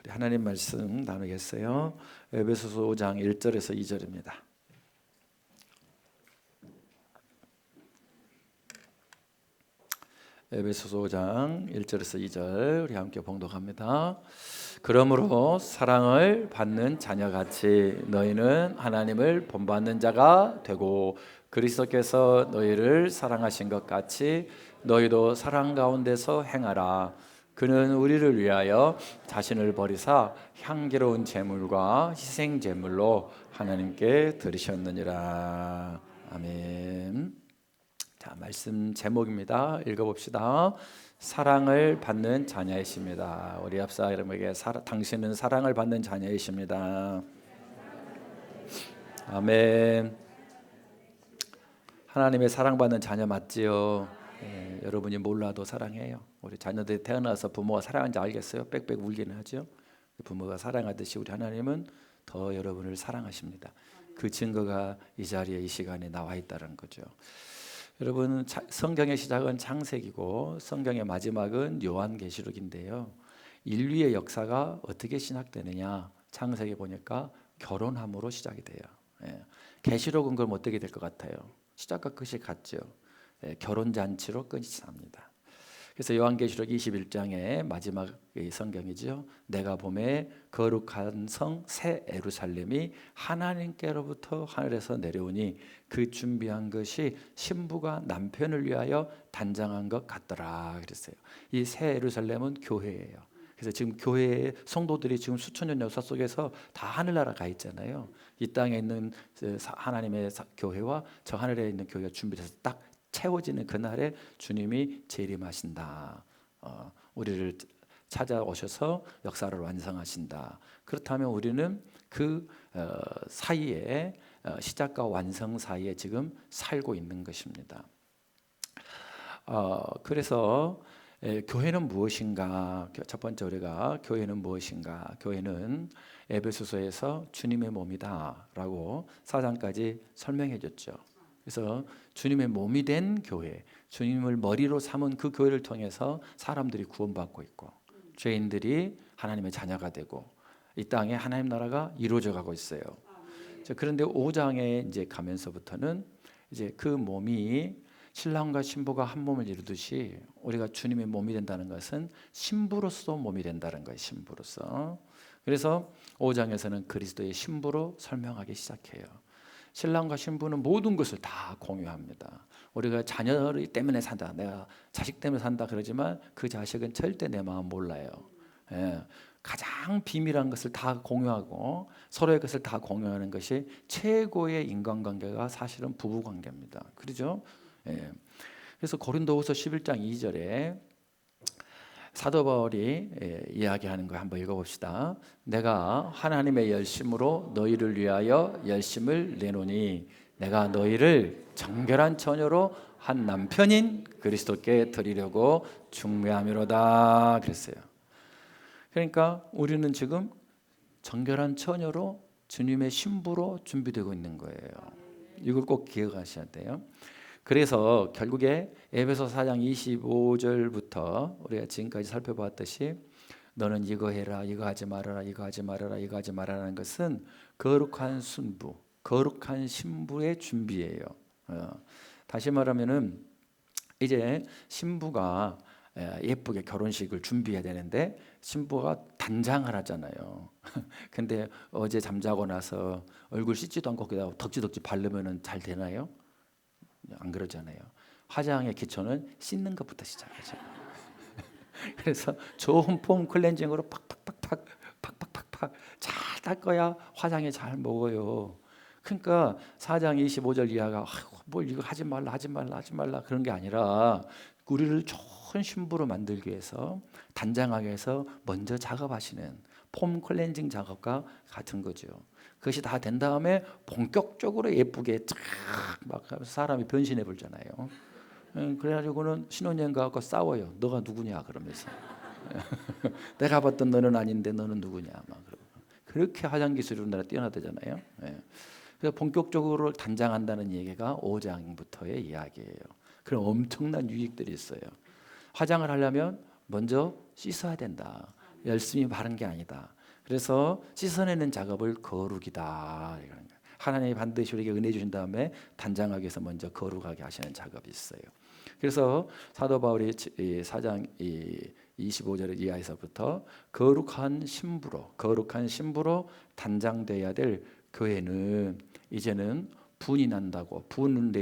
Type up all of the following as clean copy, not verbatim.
하나님 말씀 나누겠어요. 에베소서 5장 1절에서 2절입니다. 에베소서 5장 1절에서 2절 우리 함께 봉독합니다. 그러므로 사랑을 받는 자녀같이 너희는 하나님을 본받는 자가 되고 그리스도께서 너희를 사랑하신 것 같이 너희도 사랑 가운데서 행하라. 그는 우리를 위하여 자신을 버리사 향기로운 제물과 희생 제물로 하나님께 드리셨느니라. 아멘. 자, 말씀 제목입니다. 읽어봅시다. 사랑을 받는 자녀이십니다. 우리 앞 사람에게 당신은 사랑을 받는 자녀이십니다. 아멘. 하나님의 사랑받는 자녀 맞지요? 네, 여러분이 몰라도 사랑해요. 우리 자녀들이 태어나서 부모가 사랑하는지 알겠어요? 빽빽 울기는 하죠. 부모가 사랑하듯이 우리 하나님은 더 여러분을 사랑하십니다. 그 증거가 이 자리에 이 시간에 나와 있다는 거죠. 여러분, 성경의 시작은 창세기고 성경의 마지막은 요한계시록인데요. 인류의 역사가 어떻게 시작되느냐? 창세기 보니까 결혼함으로 시작이 돼요. 계시록은 그럼 어떻게 될 것 같아요? 시작과 끝이 같죠. 결혼 잔치로 끝이 납니다. 그래서 요한계시록 21장의 마지막의 성경이죠. 내가 보매 거룩한 성 새 예루살렘이 하나님께로부터 하늘에서 내려오니 그 준비한 것이 신부가 남편을 위하여 단장한 것 같더라 그랬어요. 이 새 예루살렘은 교회예요. 그래서 지금 교회의 성도들이 지금 수천 년 역사 속에서 다 하늘나라 가 있잖아요. 이 땅에 있는 하나님의 교회와 저 하늘에 있는 교회가 준비돼서 딱 채워지는 그날에 주님이 재림하신다. 우리를 찾아오셔서 역사를 완성하신다. 그렇다면 우리는 그 사이에 시작과 완성 사이에 지금 살고 있는 것입니다. 그래서 교회는 무엇인가? 첫 번째 우리가 교회는 무엇인가? 교회는 에베소서에서 주님의 몸이다라고 4장까지 설명해 줬죠. 그래서 주님의 몸이 된 교회, 주님을 머리로 삼은 그 교회를 통해서 사람들이 구원받고 있고 죄인들이 하나님의 자녀가 되고 이 땅에 하나님 나라가 이루어져 가고 있어요. 그런데 5장에 이제 가면서부터는 이제 그 몸이 신랑과 신부가 한 몸을 이루듯이 우리가 주님의 몸이 된다는 것은 신부로서 몸이 된다는 거예요. 신부로서. 그래서 5장에서는 그리스도의 신부로 설명하기 시작해요. 신랑과 신부는 모든 것을 다 공유합니다. 우리가 자녀 때문에 산다, 내가 자식 때문에 산다 그러지만 그 자식은 절대 내 마음 몰라요. 가장 비밀한 것을 다 공유하고 서로의 것을 다 공유하는 것이 최고의 인간관계가 사실은 부부관계입니다. 그렇죠? 그래서 고린도후서 11장 2절에 사도 바울이 이야기하는 거 한번 읽어봅시다. 내가 하나님의 열심으로 너희를 위하여 열심을 내노니 내가 너희를 정결한 처녀로 한 남편인 그리스도께 드리려고 중매함이로다 그랬어요. 그러니까 우리는 지금 정결한 처녀로 주님의 신부로 준비되고 있는 거예요. 이걸 꼭 기억하셔야 돼요. 그래서 결국에 에베소 4장 25절부터 우리가 지금까지 살펴봤듯이 너는 이거 해라, 이거 하지 말아라, 이거 하지 말아라, 이거 하지 말아라는 것은 거룩한 순부, 거룩한 신부의 준비예요. 다시 말하면은 이제 신부가 예쁘게 결혼식을 준비해야 되는데 신부가 단장을 하잖아요. 근데 어제 잠자고 나서 얼굴 씻지도 않고 그냥 덕지덕지 바르면은 잘 되나요? 안 그러잖아요. 화장의 기초는 씻는 것부터 시작하죠. 그래서 좋은 폼 클렌징으로 팍팍팍팍 잘 닦아야 화장이 잘 먹어요. 그러니까 4장 25절 이하가 뭘 이거 하지 말라 그런 게 아니라 우리를 좋은 신부로 만들기 위해서 단장하기 위해서 먼저 작업하시는 폼 클렌징 작업과 같은 거죠. 그것이 다 된 다음에 본격적으로 예쁘게 막 사람이 변신해 보잖아요. 그래가지고는 신혼여행 가서 싸워요. 너가 누구냐 그러면서 내가 봤던 너는 아닌데 너는 누구냐 막 그렇게 화장 기술이 우리나라 뛰어나대잖아요. 그래서 본격적으로 단장한다는 얘기가 5장부터의 이야기예요. 그럼 엄청난 유익들이 있어요. 화장을 하려면 먼저 씻어야 된다. 열심히 바른 게 아니다. 그래서 씻어내는 작업을 거룩이다. 하나님이 반드시 우리에게 은혜 주신 다음에 단장하기 위해서 먼저 거룩하게 하시는 작업이 있어요. 그래서 사도 바울이 4장 25절 이하에서부터 거룩한 신부로 단장돼야 될 교회는 이제는 분이 난다고 분을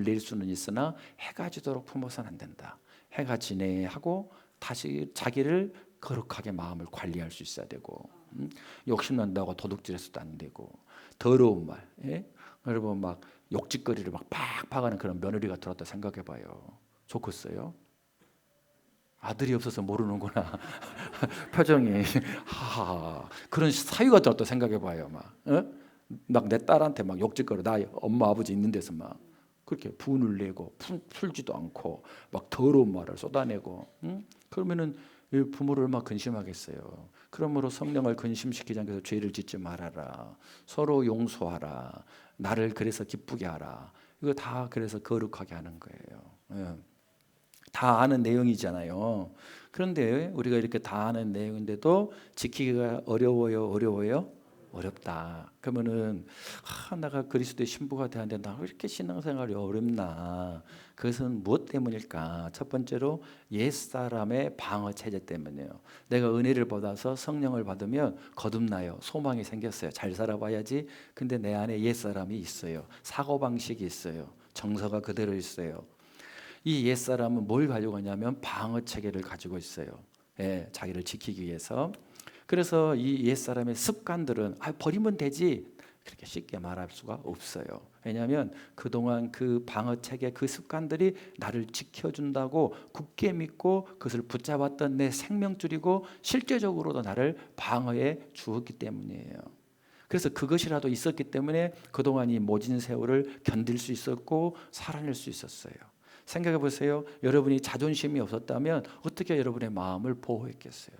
낼 수는 있으나 해가 지도록 품어서는 안 된다. 해가 지내 하고 다시 자기를 거룩하게 마음을 관리할 수 있어야 되고, 욕심난다고 도둑질해서도 안 되고, 더러운 말, 여러분 막 욕짓거리를 막 팍팍 하는 그런 며느리가 들었다 생각해봐요. 좋겠어요? 아들이 없어서 모르는구나. 표정이 하하. 그런 사유가 들었다 생각해봐요. 막 내 딸한테 막 욕짓거려. 나 엄마 아버지 있는 데서 막 그렇게 분을 내고 풀지도 않고 막 더러운 말을 쏟아내고, 그러면은 부모를 얼마나 근심하겠어요. 그러므로 성령을 근심시키지 않게 해서 죄를 짓지 말아라. 서로 용서하라. 나를 그래서 기쁘게 하라. 이거 다 그래서 거룩하게 하는 거예요. 다 아는 내용이잖아요. 그런데 우리가 이렇게 다 아는 내용인데도 지키기가 어려워요? 어렵다. 그러면은 내가 그리스도의 신부가 돼야 된다. 왜 이렇게 신앙생활이 어렵나? 그것은 무엇 때문일까? 첫 번째로 옛사람의 방어 체제 때문이에요. 내가 은혜를 받아서 성령을 받으면 거듭나요. 소망이 생겼어요. 잘 살아봐야지. 근데 내 안에 옛사람이 있어요. 사고방식이 있어요. 정서가 그대로 있어요. 이 옛사람은 뭘 가지고 있냐면 방어 체계를 가지고 있어요. 자기를 지키기 위해서. 그래서 이 옛사람의 습관들은 버리면 되지 그렇게 쉽게 말할 수가 없어요. 왜냐하면 그동안 그 방어체계 그 습관들이 나를 지켜준다고 굳게 믿고 그것을 붙잡았던 내 생명줄이고 실제적으로도 나를 방어해 주었기 때문이에요. 그래서 그것이라도 있었기 때문에 그동안 이 모진 세월을 견딜 수 있었고 살아낼 수 있었어요. 생각해 보세요. 여러분이 자존심이 없었다면 어떻게 여러분의 마음을 보호했겠어요?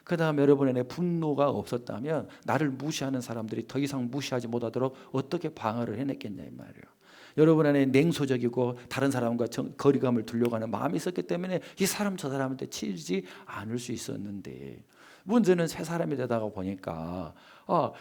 그 다음 여러분의 분노가 없었다면 나를 무시하는 사람들이 더 이상 무시하지 못하도록 어떻게 방어를 해냈겠냐 이 말이에요. 여러분 안에 냉소적이고 다른 사람과 거리감을 두려고 하는 마음이 있었기 때문에 이 사람 저 사람한테 치이지 않을 수 있었는데, 문제는 새 사람이 되다가 보니까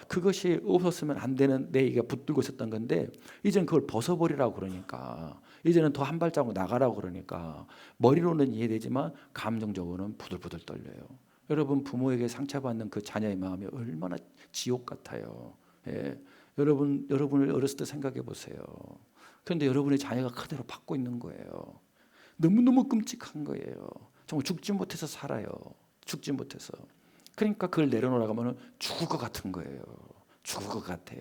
그것이 없었으면 안 되는 내가 붙들고 있었던 건데 이제는 그걸 벗어버리라고 그러니까, 이제는 더 한 발자국 나가라고 그러니까 머리로는 이해되지만 감정적으로는 부들부들 떨려요. 여러분 부모에게 상처받는 그 자녀의 마음이 얼마나 지옥 같아요. 여러분을 어렸을 때 생각해 보세요. 그런데 여러분의 자녀가 그대로 받고 있는 거예요. 너무너무 끔찍한 거예요. 정말 죽지 못해서 살아요. 죽지 못해서. 그러니까 그걸 내려놓으라고 하면 죽을 것 같은 거예요. 죽을 것 같아.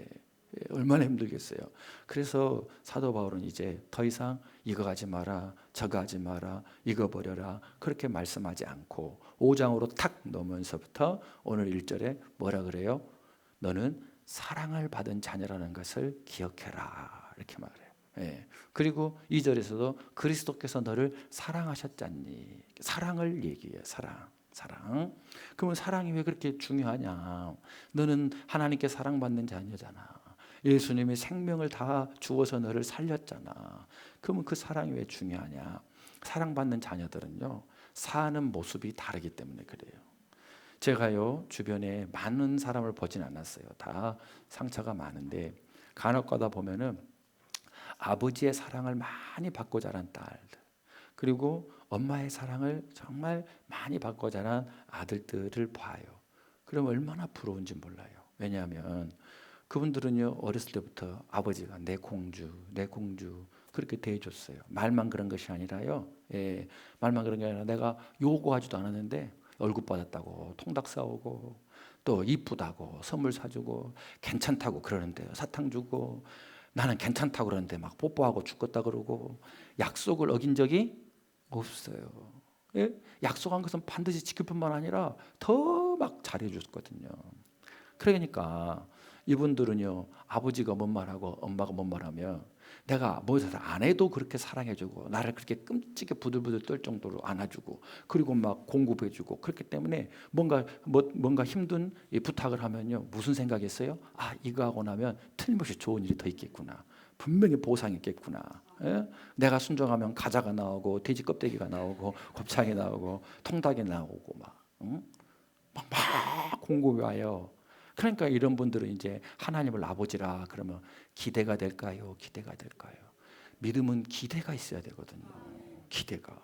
얼마나 힘들겠어요. 그래서 사도 바울은 이제 더 이상 이거 하지 마라, 저거 하지 마라, 이거 버려라 그렇게 말씀하지 않고 5장으로 탁 넘으면서부터 오늘 1절에 뭐라 그래요? 너는 사랑을 받은 자녀라는 것을 기억해라 이렇게 말해요. 그리고 2절에서도 그리스도께서 너를 사랑하셨잖니. 사랑을 얘기해요. 사랑. 그러면 사랑이 왜 그렇게 중요하냐? 너는 하나님께 사랑받는 자녀잖아. 예수님이 생명을 다 주어서 너를 살렸잖아. 그러면 그 사랑이 왜 중요하냐? 사랑받는 자녀들은요, 사는 모습이 다르기 때문에 그래요. 제가요 주변에 많은 사람을 보진 않았어요. 다 상처가 많은데 간혹 가다 보면은 아버지의 사랑을 많이 받고 자란 딸들, 그리고 엄마의 사랑을 정말 많이 받고 자란 아들들을 봐요. 그럼 얼마나 부러운지 몰라요. 왜냐하면 그분들은요 어렸을 때부터 아버지가 내 공주 그렇게 대해줬어요. 말만 그런 것이 아니라요. 말만 그런 게 아니라 내가 요구하지도 않았는데 월급 받았다고 통닭 사오고 또 이쁘다고 선물 사주고 괜찮다고 그러는데 사탕 주고, 나는 괜찮다고 그러는데 막 뽀뽀하고 죽겠다 그러고 약속을 어긴 적이 없어요. 약속한 것은 반드시 지킬 뿐만 아니라 더 막 잘해줬거든요. 그러니까 이분들은요 아버지가 뭔 말하고 엄마가 뭔 말하면 내가 뭐해서 안 해도 그렇게 사랑해주고 나를 그렇게 끔찍하게 부들부들 떨 정도로 안아주고 그리고 막 공급해주고 그렇기 때문에 뭔가 힘든 이 부탁을 하면요 무슨 생각했어요? 이거 하고 나면 틀림없이 좋은 일이 더 있겠구나. 분명히 보상이 있겠구나. 내가 순종하면 가자가 나오고 돼지 껍데기가 나오고 곱창이 나오고 통닭이 나오고 막 공급이 와요. 그러니까 이런 분들은 이제 하나님을 아버지라 그러면 기대가 될까요? 기대가 될까요? 믿음은 기대가 있어야 되거든요. 기대가.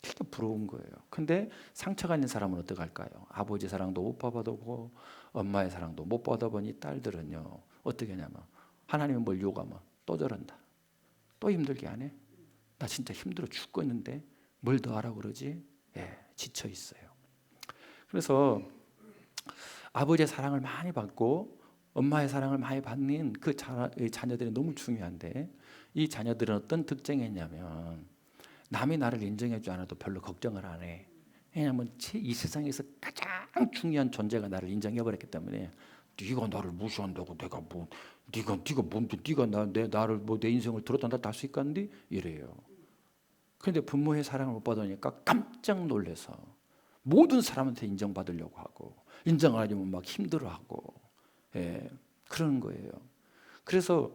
되게 부러운 거예요. 근데 상처가 있는 사람은 어떡할까요? 아버지 사랑도 못 받아보고 엄마의 사랑도 못 받아보니 딸들은요 어떻게 하냐면 하나님이 뭘 요구하면 또 저런다. 또 힘들게 하네. 나 진짜 힘들어 죽겠는데 뭘 더 하라고 그러지? 예, 지쳐 있어요. 그래서 아버지의 사랑을 많이 받고 엄마의 사랑을 많이 받는 그 자녀들이 너무 중요한데 이 자녀들은 어떤 특징이 있냐면 남이 나를 인정해 주지 않아도 별로 걱정을 안 해. 왜냐하면 이 세상에서 가장 중요한 존재가 나를 인정해 버렸기 때문에 네가 나를 무시한다고 내가 뭐 네가 뭔데 네가 나를 뭐 내 인생을 들었다 놨다 할 수 있겠니? 이래요. 그런데 부모의 사랑을 못 받으니까 깜짝 놀라서 모든 사람한테 인정받으려고 하고 인정 안 하면 막 힘들어하고 그러는 거예요. 그래서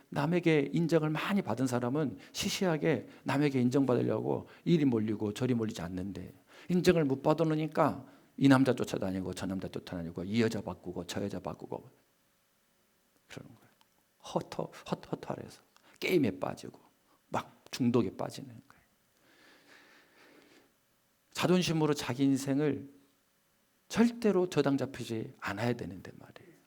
남에게 인정을 많이 받은 사람은 시시하게 남에게 인정받으려고 이리 몰리고 저리 몰리지 않는데 인정을 못 받으니까 이 남자 쫓아다니고 저 남자 쫓아다니고 이 여자 바꾸고 저 여자 바꾸고 그러는 거예요. 허탈해서 게임에 빠지고 막 중독에 빠지는 거예요. 자존심으로 자기 인생을 절대로 저당 잡히지 않아야 되는데 말이에요.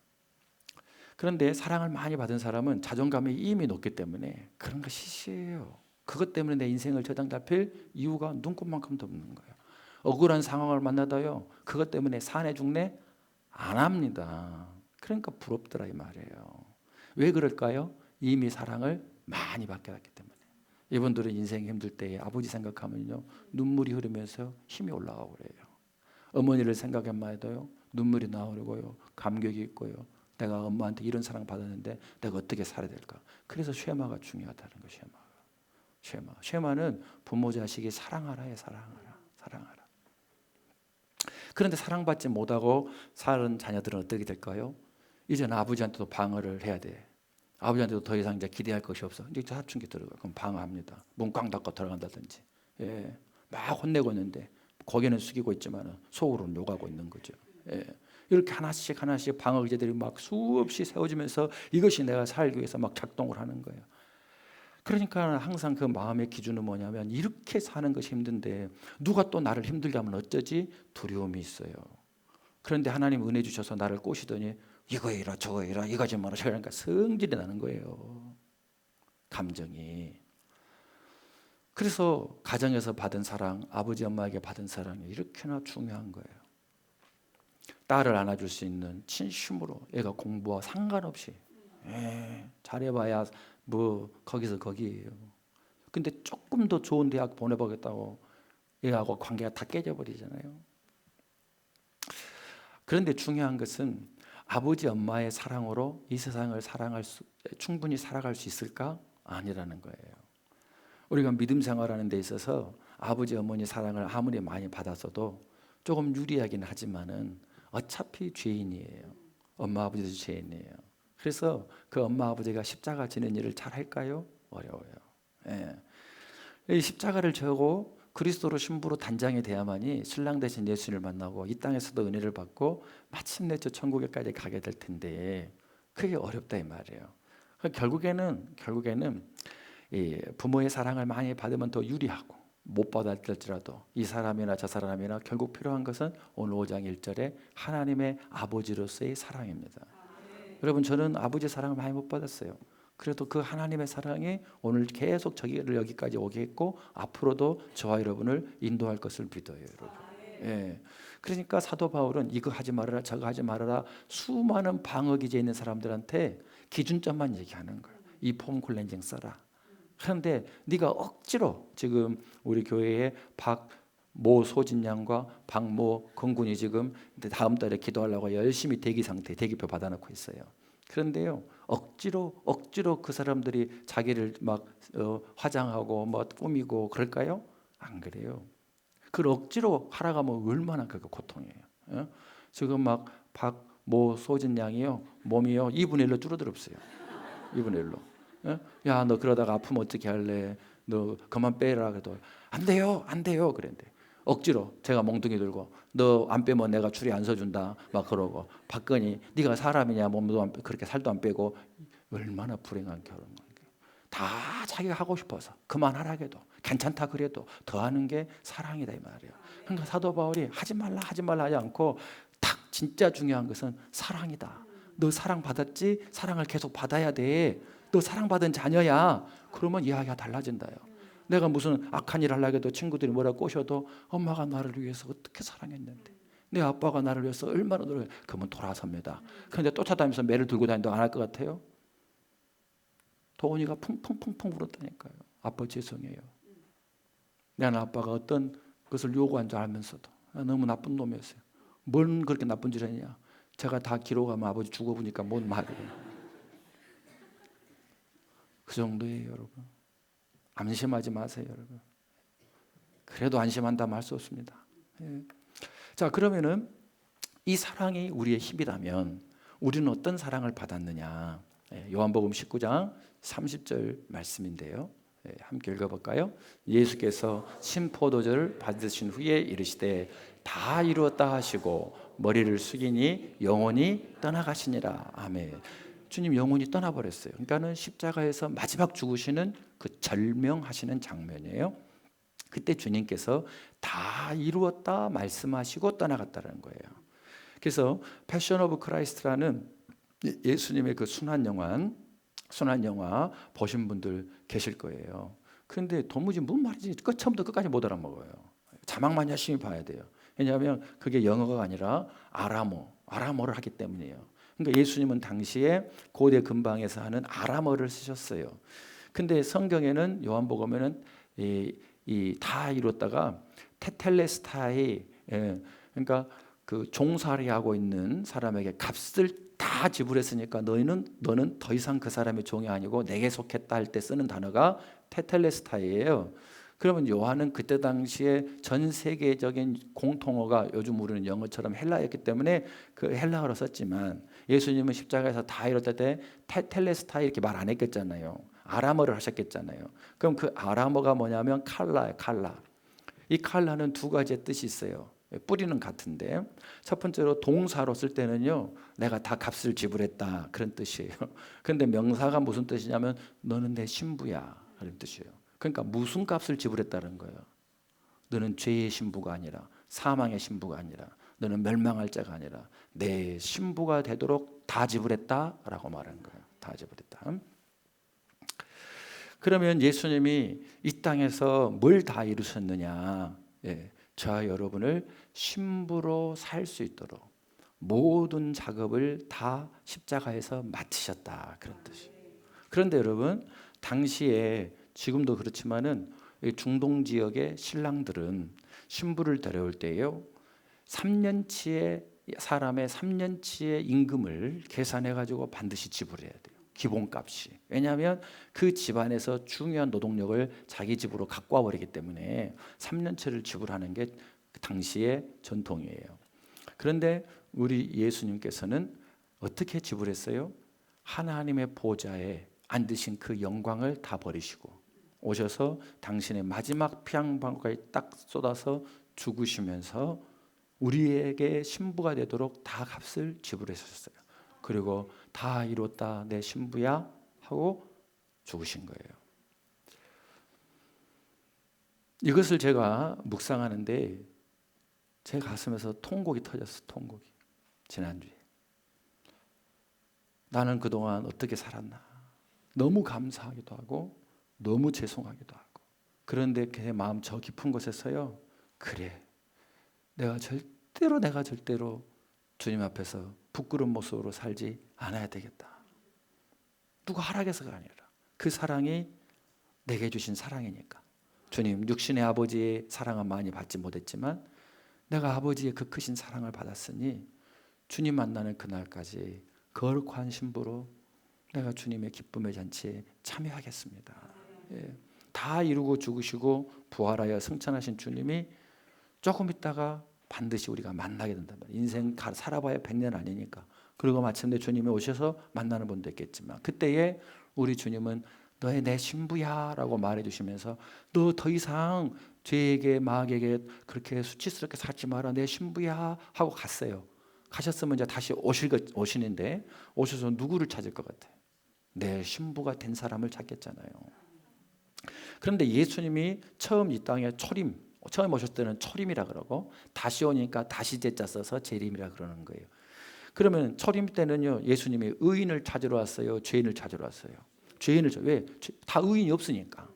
그런데 사랑을 많이 받은 사람은 자존감이 이미 높기 때문에 그런 거 시시해요. 그것 때문에 내 인생을 저당 잡힐 이유가 눈꼽만큼도 없는 거예요. 억울한 상황을 만나다요. 그것 때문에 사내 중내 안 합니다. 그러니까 부럽더라 이 말이에요. 왜 그럴까요? 이미 사랑을 많이 받게 됐기 때문에. 이분들은 인생이 힘들 때에 아버지 생각하면요 눈물이 흐르면서 힘이 올라가고 그래요. 어머니를 생각하면 해도요 눈물이 나오고요 감격이 있고요. 내가 엄마한테 이런 사랑 받았는데 내가 어떻게 살아야 될까? 그래서 쉐마가 중요하다는 거예요. 쉐마는 부모 자식이 사랑하라에 사랑하라. 그런데 사랑받지 못하고 사는 자녀들은 어떻게 될까요? 이제는 아버지한테도 방어를 해야 돼. 아버지한테도 더 이상 이제 기대할 것이 없어. 이제 사춘기 들어가. 그럼 방어합니다. 문 꽝 닫고 들어간다든지. 막 혼내고 있는데 고개는 숙이고 있지만 속으로는 욕하고 있는 거죠. 이렇게 하나씩 방어 의제들이 막 수없이 세워지면서 이것이 내가 살기 위해서 막 작동을 하는 거예요. 그러니까 항상 그 마음의 기준은 뭐냐면 이렇게 사는 것이 힘든데 누가 또 나를 힘들게 하면 어쩌지? 두려움이 있어요. 그런데 하나님 은혜 주셔서 나를 꼬시더니 이거 해라 저거 해라 이거 하지 마라 그러니까 성질이 나는 거예요. 감정이. 그래서 가정에서 받은 사랑, 아버지 엄마에게 받은 사랑이 이렇게나 중요한 거예요. 딸을 안아줄 수 있는 진심으로 애가 공부와 상관없이 잘해봐야 뭐 거기서 거기예요. 근데 조금 더 좋은 대학 보내보겠다고 애하고 관계가 다 깨져버리잖아요. 그런데 중요한 것은 아버지 엄마의 사랑으로 이 세상을 충분히 살아갈 수 있을까? 아니라는 거예요. 우리가 믿음 생활하는 데 있어서 아버지 어머니 사랑을 아무리 많이 받았어도 조금 유리하긴 하지만은 어차피 죄인이에요. 엄마 아버지도 죄인이에요. 그래서 그 엄마 아버지가 십자가 지는 일을 잘 할까요? 어려워요. 이 십자가를 져고 그리스도로 신부로 단장이 돼야만이 신랑 대신 예수를 만나고 이 땅에서도 은혜를 받고 마침내 저 천국에까지 가게 될 텐데 그게 어렵다 이 말이에요. 결국에는 이 부모의 사랑을 많이 받으면 더 유리하고 못 받았을지라도 이 사람이나 저 사람이나 결국 필요한 것은 오늘 5장 1절에 하나님의 아버지로서의 사랑입니다. 여러분 저는 아버지 사랑을 많이 못 받았어요. 그래도 그 하나님의 사랑이 오늘 계속 저기를 여기까지 오게 했고 앞으로도 저와 여러분을 인도할 것을 믿어요, 여러분. 그러니까 사도 바울은 이거 하지 말아라, 저거 하지 말아라 수많은 방어 기제에 있는 사람들한테 기준점만 얘기하는 거예요. 이 폼 클렌징 써라. 그런데 네가 억지로 지금 우리 교회에 박모 소진 양과 박모 건군이 지금 다음 달에 기도하려고 열심히 대기표 받아놓고 있어요. 그런데요 억지로 그 사람들이 자기를 막 화장하고 뭐 꾸미고 그럴까요? 안 그래요. 그걸 억지로 하라고 하면 얼마나 그거 고통이에요. 지금 막 박모 소진 양이요 몸이요 2분의 1로 줄어들었어요. 2분의 1로. 야 너 그러다가 아프면 어떻게 할래? 너 그만 빼라 그래도 안 돼요 그랬는데 억지로 제가 몽둥이 들고 너 안 빼면 내가 줄이 안 서준다 막 그러고, 박건희 네가 사람이냐, 몸도 안 그렇게 살도 안 빼고. 얼마나 불행한 결혼 관계. 다 자기가 하고 싶어서 그만하라 해도 괜찮다 그래도 더 하는 게 사랑이다 이 말이에요. 그러니까 사도 바울이 하지 말라 하지 말라 하지 않고 딱 진짜 중요한 것은 사랑이다. 너 사랑받았지? 사랑을 계속 받아야 돼. 너 사랑받은 자녀야. 그러면 이야기가 달라진다요. 내가 무슨 악한 일 하려고 해도 친구들이 뭐라 꼬셔도 엄마가 나를 위해서 어떻게 사랑했는데, 내 아빠가 나를 위해서 얼마나 노력해. 그러면 돌아섭니다. 그런데 쫓아다니면서 매를 들고 다니도 안 할 것 같아요? 도훈이가 펑펑펑펑 울었다니까요. 아빠 죄송해요. 내 아빠가 어떤 것을 요구한 줄 알면서도 너무 나쁜 놈이었어요. 뭔 그렇게 나쁜 짓을 했냐. 제가 다 기록하면 아버지 죽어보니까 뭔 말이에요. 그 정도예요 여러분. 안심하지 마세요 여러분. 그래도 안심한다면 할 수 없습니다. 예. 자, 그러면은 이 사랑이 우리의 힘이라면 우리는 어떤 사랑을 받았느냐. 요한복음 19장 30절 말씀인데요. 함께 읽어볼까요? 예수께서 신포도주를 받으신 후에 이르시되 다 이루었다 하시고 머리를 숙이니 영혼이 떠나가시니라. 아멘. 주님 영혼이 떠나버렸어요. 그러니까는 십자가에서 마지막 죽으시는 그 절명하시는 장면이에요. 그때 주님께서 다 이루었다 말씀하시고 떠나갔다는 거예요. 그래서 패션 오브 크라이스트라는 예수님의 그 순환 영화 보신 분들 계실 거예요. 그런데 도무지 뭔 말인지 처음부터 끝까지 못 알아먹어요. 자막만 열심히 봐야 돼요. 왜냐하면 그게 영어가 아니라 아람어를 하기 때문이에요. 그러니까 예수님은 당시에 고대 근방에서 하는 아람어를 쓰셨어요. 근데 성경에는 요한복음에는 이 다 이뤘다가 테텔레스타이, 그러니까 그 종살이 하고 있는 사람에게 값을 다 지불했으니까 너는 더 이상 그 사람의 종이 아니고 내게 속했다 할 때 쓰는 단어가 테텔레스타이예요. 그러면 요한은 그때 당시에 전 세계적인 공통어가 요즘 우리는 영어처럼 헬라였기 때문에 그 헬라어로 썼지만, 예수님은 십자가에서 다 이뤘을 때 테텔레스타이 이렇게 말 안 했겠잖아요. 아람어를 하셨겠잖아요. 그럼 그 아람어가 뭐냐면 칼라예요. 칼라. 이 칼라는 두 가지의 뜻이 있어요. 뿌리는 같은데, 첫 번째로 동사로 쓸 때는요, 내가 다 값을 지불했다 그런 뜻이에요. 그런데 명사가 무슨 뜻이냐면 너는 내 신부야 그런 뜻이에요. 그러니까 무슨 값을 지불했다는 거예요. 너는 죄의 신부가 아니라, 사망의 신부가 아니라, 너는 멸망할 자가 아니라 내 신부가 되도록 다 지불했다라고 말하는 거예요. 다 지불했다. 그러면 예수님이 이 땅에서 뭘 다 이루셨느냐? 저와 여러분을 신부로 살 수 있도록 모든 작업을 다 십자가에서 마치셨다 그런 뜻이에요. 그런데 여러분, 당시에 지금도 그렇지만은 중동 지역의 신랑들은 신부를 데려올 때요, 3년치의 사람의 3년치의 임금을 계산해 가지고 반드시 지불해야 돼요. 기본값이. 왜냐하면 그 집안에서 중요한 노동력을 자기 집으로 갖고 와버리기 때문에 3년치를 지불하는 게 당시의 전통이에요. 그런데 우리 예수님께서는 어떻게 지불했어요? 하나님의 보좌에 앉으신 그 영광을 다 버리시고 오셔서 당신의 마지막 피 한 방울까지 딱 쏟아서 죽으시면서 우리에게 신부가 되도록 다 값을 지불하셨어요. 그리고 다 이뤘다 내 신부야 하고 죽으신 거예요. 이것을 제가 묵상하는데 제 가슴에서 통곡이 터졌어. 통곡이. 지난주에 나는 그동안 어떻게 살았나, 너무 감사하기도 하고 너무 죄송하기도 하고. 그런데 제 마음 저 깊은 곳에서요, 그래, 내가 절대로 주님 앞에서 부끄러운 모습으로 살지 않아야 되겠다. 누가 하락해서가 아니라 그 사랑이 내게 주신 사랑이니까. 주님, 육신의 아버지의 사랑은 많이 받지 못했지만 내가 아버지의 그 크신 사랑을 받았으니 주님 만나는 그날까지 거룩한 신부로 내가 주님의 기쁨의 잔치에 참여하겠습니다. 다 이루고 죽으시고 부활하여 승천하신 주님이 조금 있다가 반드시 우리가 만나게 된단 말이에요. 인생 살아봐야 100년 아니니까. 그리고 마침내 주님이 오셔서 만나는 분도 있겠지만, 그때에 우리 주님은 너의 내 신부야 라고 말해 주시면서 너 더 이상 죄에게 마귀에게 그렇게 수치스럽게 살지 마라 내 신부야 하고 갔어요. 가셨으면 이제 다시 오시는데 오셔서 누구를 찾을 것 같아요? 내 신부가 된 사람을 찾겠잖아요. 그런데 예수님이 처음 이 땅에 처음 오셨을 때는 초림이라 그러고 다시 오니까 다시 제자 써서 재림이라 그러는 거예요. 그러면 초림 때는요 예수님이 의인을 찾으러 왔어요, 죄인을 찾으러 왔어요? 왜? 다 의인이 없으니까.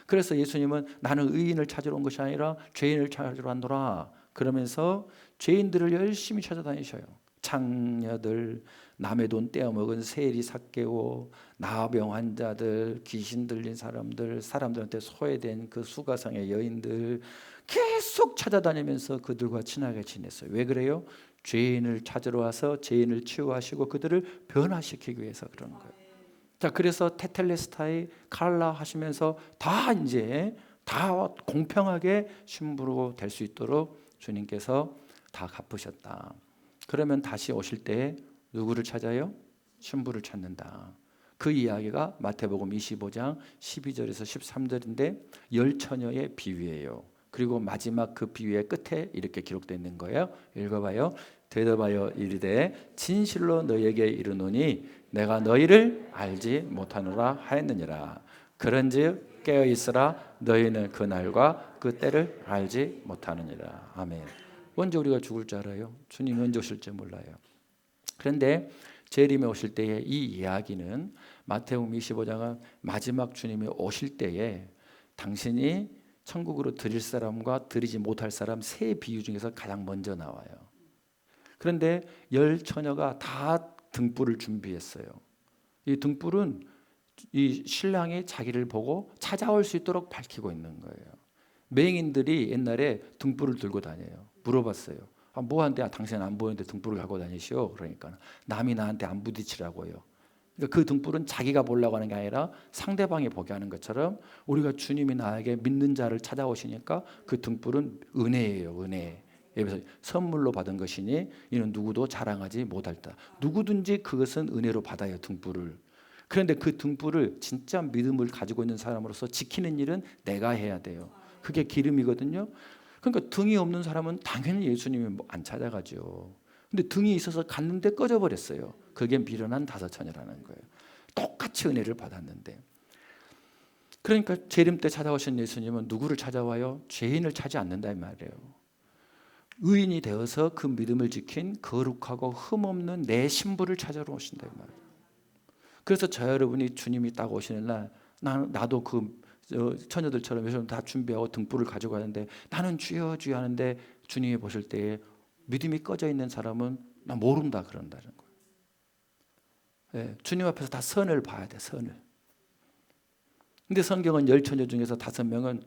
그래서 예수님은 나는 의인을 찾으러 온 것이 아니라 죄인을 찾으러 왔노라 그러면서 죄인들을 열심히 찾아다니셔요. 창녀들, 남의 돈 떼어먹은 세리 삭개오, 나병 환자들, 귀신 들린 사람들한테 소외된 그 수가성의 여인들 계속 찾아다니면서 그들과 친하게 지냈어요. 왜 그래요? 죄인을 찾으러 와서 죄인을 치유하시고 그들을 변화시키기 위해서 그런 거예요. 자, 그래서 테텔레스타이 칼라 하시면서 다 공평하게 신부로 될 수 있도록 주님께서 다 갚으셨다. 그러면 다시 오실 때 누구를 찾아요? 신부를 찾는다. 그 이야기가 마태복음 25장 12절에서 13절인데 열 처녀의 비유예요. 그리고 마지막 그 비유의 끝에 이렇게 기록되어 있는 거예요. 읽어봐요. 대답하여 이르되 진실로 너희에게 이르노니 내가 너희를 알지 못하노라 하였느니라. 그런즉 깨어 있으라 너희는 그 날과 그 때를 알지 못하느니라. 아멘. 언제 우리가 죽을 줄 알아요? 주님이 언제 오실 줄 몰라요. 그런데 재림에 오실 때의 이 이야기는 마태복음 25장은 마지막 주님이 오실 때에 당신이 천국으로 드릴 사람과 드리지 못할 사람 세 비유 중에서 가장 먼저 나와요. 그런데 열 처녀가 다 등불을 준비했어요. 이 등불은 이 신랑이 자기를 보고 찾아올 수 있도록 밝히고 있는 거예요. 맹인들이 옛날에 등불을 들고 다녀요. 물어봤어요. 뭐한데 당신 안 보이는데 등불을 갖고 다니시오? 그러니까 남이 나한테 안 부딪히라고요. 그러니까 그 등불은 자기가 보려고 하는 게 아니라 상대방이 보게 하는 것처럼 우리가 주님이 나에게 믿는 자를 찾아오시니까 그 등불은 은혜예요. 은혜. 그래서 선물로 받은 것이니 이는 누구도 자랑하지 못할다. 누구든지 그것은 은혜로 받아요. 등불을. 그런데 그 등불을 진짜 믿음을 가지고 있는 사람으로서 지키는 일은 내가 해야 돼요. 그게 기름이거든요. 그러니까 등이 없는 사람은 당연히 예수님이 안 찾아가죠. 근데 등이 있어서 갔는데 꺼져버렸어요. 그게 미련한 다섯 처녀라는 거예요. 똑같이 은혜를 받았는데. 그러니까 재림 때 찾아오신 예수님은 누구를 찾아와요? 죄인을 찾지 않는다 이 말이에요. 의인이 되어서 그 믿음을 지킨 거룩하고 흠없는 내 신부를 찾아러 오신다 이 말이에요. 그래서 저 여러분이 주님이 딱 오시는 날 나도 그 처녀들처럼 요즘 다 준비하고 등불을 가지고 가는데 나는 주여 주여 하는데 주님이 보실 때에 믿음이 꺼져 있는 사람은 나 모른다 그런다는 거예요. 네, 주님 앞에서 다 선을 봐야 돼, 선을. 근데 성경은 열 처녀 중에서 5명은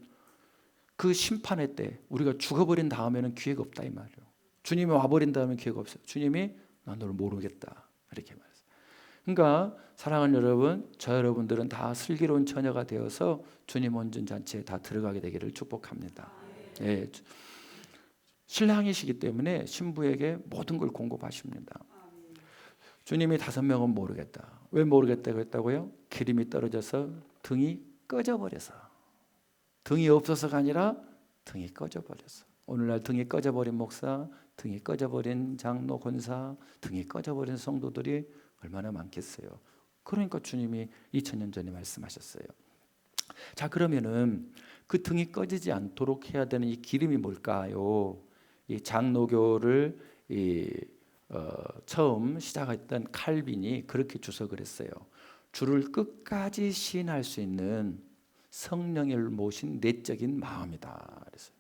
그 심판의 때 우리가 죽어버린 다음에는 기회가 없다 이 말이에요. 주님이 와버린 다음에 기회가 없어요. 주님이 나 너를 모르겠다 이렇게 말해요. 그러니까 사랑하는 여러분, 저 여러분들은 다 슬기로운 처녀가 되어서 주님 온전 잔치에 다 들어가게 되기를 축복합니다. 예, 신랑이시기 때문에 신부에게 모든 걸 공급하십니다. 주님이 5명은 모르겠다. 왜 모르겠다고 했다고요? 기름이 떨어져서 등이 꺼져버려서. 등이 없어서가 아니라 등이 꺼져버려서. 오늘날 등이 꺼져버린 목사, 등이 꺼져버린 장로, 권사, 등이 꺼져버린 성도들이 얼마나 많겠어요. 그러니까 주님이 2000년 전에 말씀하셨어요. 자, 그러면은 그 등이 꺼지지 않도록 해야 되는 이 기름이 뭘까요? 이 장로교를 처음 시작했던 칼빈이 그렇게 주석을 했어요. 주를 끝까지 시인할 수 있는 성령을 모신 내적인 마음이다. 그래서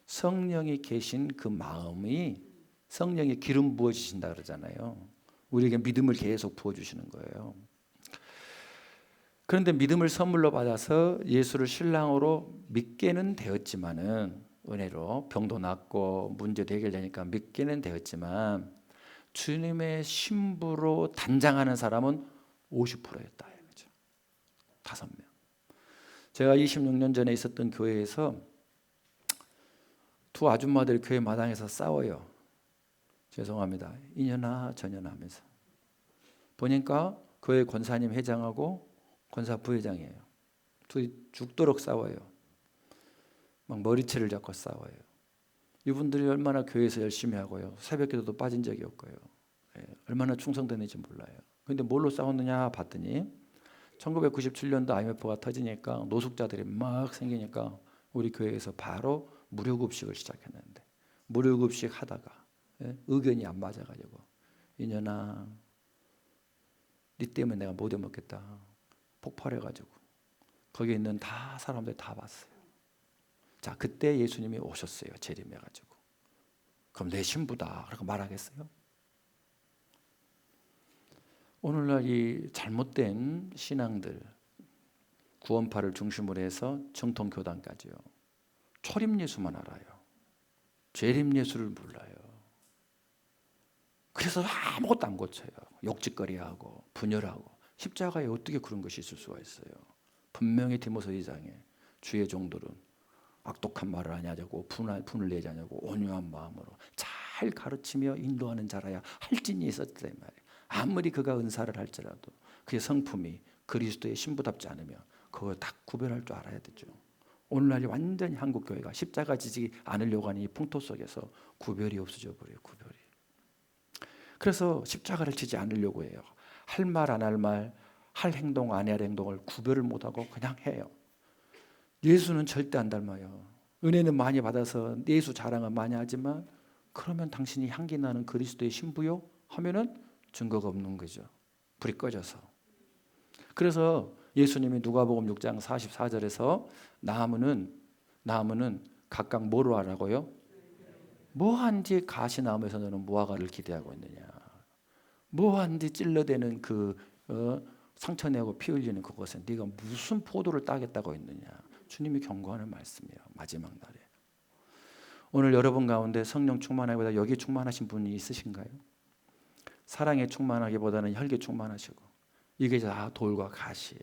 성령이 계신 그 마음이 성령의 기름 부어주신다 그러잖아요. 우리에게 믿음을 계속 부어주시는 거예요. 그런데 믿음을 선물로 받아서 예수를 신랑으로 믿게는 되었지만은 은혜로 병도 낫고 문제도 해결되니까 믿게는 되었지만 주님의 신부로 단장하는 사람은 50%였다. 그렇죠? 5명. 제가 26년 전에 있었던 교회에서 두 아줌마들이 교회 마당에서 싸워요. 죄송합니다. 이년아 저년아 하면서 보니까 교회 권사님 회장하고 권사 부회장이에요. 둘이 죽도록 싸워요. 막 머리채를 잡고 싸워요. 이분들이 얼마나 교회에서 열심히 하고요. 새벽기도도 빠진 적이 없고요. 얼마나 충성되는지 몰라요. 그런데 뭘로 싸웠느냐 봤더니 1997년도 IMF가 터지니까 노숙자들이 막 생기니까 우리 교회에서 바로 무료급식을 시작했는데 무료급식 하다가 의견이 안 맞아가지고 이년아 네 때문에 내가 못 해먹겠다 폭발해가지고 거기 있는 다 사람들 다 봤어요. 자, 그때 예수님이 오셨어요. 재림해가지고. 그럼 내 신부다 라고 말하겠어요? 오늘날 이 잘못된 신앙들, 구원파를 중심으로 해서 정통교단까지요. 초림예수만 알아요. 재림예수를 몰라요. 그래서 아무것도 안 고쳐요. 욕짓거리하고 분열하고. 십자가에 어떻게 그런 것이 있을 수가 있어요? 분명히 디모서 2장에 주의 종들은 악독한 말을 하냐고 분을 내지 않냐고 온유한 마음으로 잘 가르치며 인도하는 자라야 할진이 있었다 말이에요. 아무리 그가 은사를 할지라도 그의 성품이 그리스도의 신부답지 않으면 그걸 다 구별할 줄 알아야 되죠. 오늘날이 완전히 한국 교회가 십자가 지지 않으려고 하는 이 풍토 속에서 구별이 없어져 버려요. 구별이. 그래서 십자가를 지지 않으려고 해요. 할 말 안 할 말, 할 행동 안 할 행동을 구별을 못하고 그냥 해요. 예수는 절대 안 닮아요. 은혜는 많이 받아서 예수 자랑은 많이 하지만 그러면 당신이 향기 나는 그리스도의 신부요? 하면은 증거가 없는 거죠. 불이 꺼져서. 그래서 예수님이 누가복음 6장 44절에서 나무는 각각 뭐로 하라고요? 뭐한지 가시나무에서 너는 무화과를 기대하고 있느냐? 뭐한지 찔러대는 상처 내고 피 흘리는 그것에 네가 무슨 포도를 따겠다고 했느냐? 주님이 경고하는 말씀이에요. 마지막 날에. 오늘 여러분 가운데 성령 충만하기보다 여기 충만하신 분이 있으신가요? 사랑에 충만하기보다는 혈기 충만하시고 이게 다 돌과 가시예요.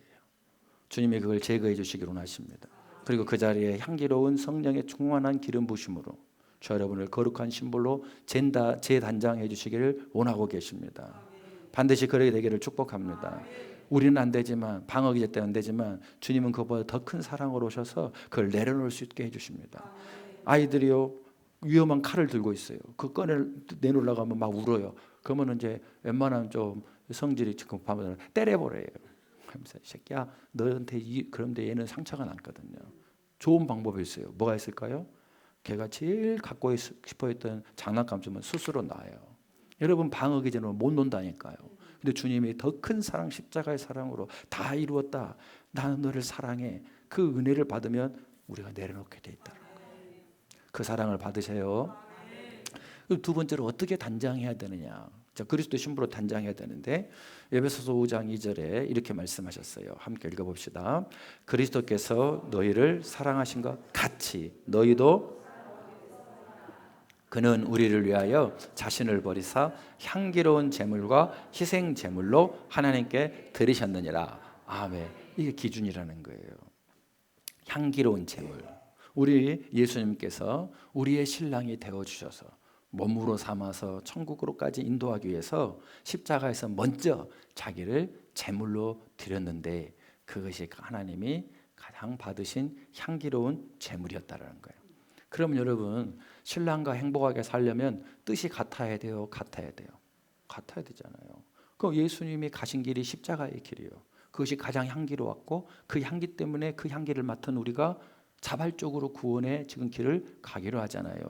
주님이 그걸 제거해 주시기를 원하십니다. 그리고 그 자리에 향기로운 성령의 충만한 기름 부심으로 저 여러분을 거룩한 신불로 재단장해 주시기를 원하고 계십니다. 반드시 그렇게 되기를 축복합니다. 우리는 안 되지만 방어기제 때문에 안 되지만 주님은 그보다 더 큰 사랑으로 오셔서 그걸 내려놓을 수 있게 해주십니다. 아이들이요 위험한 칼을 들고 있어요. 그 내놓으려고 하면 막 울어요. 그러면 이제 웬만하면 좀 성질이 지금 밤에 때려버려요. 그러면서 이 새끼야 너한테 그런데 얘는 상처가 났거든요. 좋은 방법이 있어요. 뭐가 있을까요? 걔가 제일 갖고 싶어 했던 장난감 주면 스스로 놔요. 여러분 방어기제는 못 논다니까요. 근데 주님이 더 큰 사랑 십자가의 사랑으로 다 이루었다. 나는 너를 사랑해. 그 은혜를 받으면 우리가 내려놓게 돼 있다는 거예요. 그 사랑을 받으세요. 두 번째로 어떻게 단장해야 되느냐? 자, 그리스도 신부로 단장해야 되는데 에베소서 5장 2절에 이렇게 말씀하셨어요. 함께 읽어봅시다. 그리스도께서 너희를 사랑하신 것 같이 너희도 그는 우리를 위하여 자신을 버리사 향기로운 제물과 희생 제물로 하나님께 드리셨느니라. 아멘. 이게 기준이라는 거예요. 향기로운 제물. 우리 예수님께서 우리의 신랑이 되어 주셔서 몸으로 삼아서 천국으로까지 인도하기 위해서 십자가에서 먼저 자기를 제물로 드렸는데 그것이 하나님이 가장 받으신 향기로운 제물이었다는 거예요. 그럼 여러분 신랑과 행복하게 살려면 뜻이 같아야 돼요? 같아야 돼요? 같아야 되잖아요. 그럼 예수님이 가신 길이 십자가의 길이에요. 그것이 가장 향기로웠고 그 향기 때문에 그 향기를 맡은 우리가 자발적으로 구원의 지금 길을 가기로 하잖아요.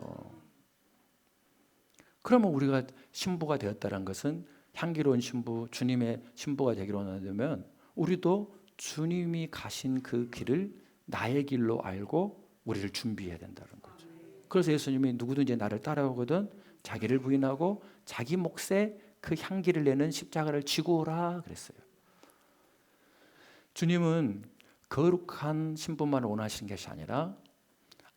그러면 우리가 신부가 되었다는 것은 향기로운 신부, 주님의 신부가 되기로 하면 우리도 주님이 가신 그 길을 나의 길로 알고 우리를 준비해야 된다는 거죠. 그래서 예수님이 누구든지 나를 따라오거든 자기를 부인하고 자기 몫에 그 향기를 내는 십자가를 지고 오라 그랬어요. 주님은 거룩한 신부만 원하시는 것이 아니라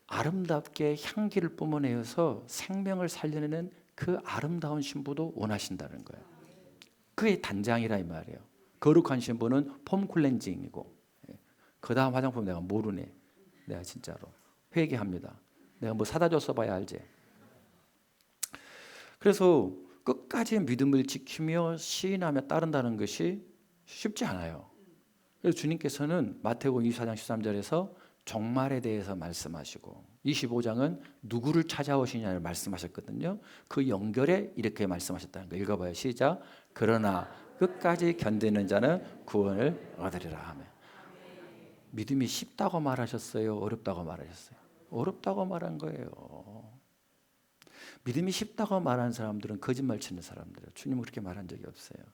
아름답게 향기를 뿜어내어서 생명을 살려내는 그 아름다운 신부도 원하신다는 거예요. 그게 단장이라 이 말이에요. 거룩한 신부는 폼 클렌징이고 그 다음 화장품 내가 모르네. 내가 진짜로 회개합니다. 내가 뭐 사다 줬어 봐야 알지. 그래서 끝까지 믿음을 지키며 시인하며 따른다는 것이 쉽지 않아요. 그래서 주님께서는 마태복음 24장 13절에서 종말에 대해서 말씀하시고 25장은 누구를 찾아오시냐를 말씀하셨거든요. 그 연결에 이렇게 말씀하셨다는 거 읽어봐요. 시작. 그러나 끝까지 견디는 자는 구원을 얻으리라 하며. 믿음이 쉽다고 말하셨어요? 어렵다고 말하셨어요? 어렵다고 말한 거예요. 믿음이 쉽다고 말하는 사람들은 거짓말 치는 사람들이에요. 주님은 그렇게 말한 적이 없어요.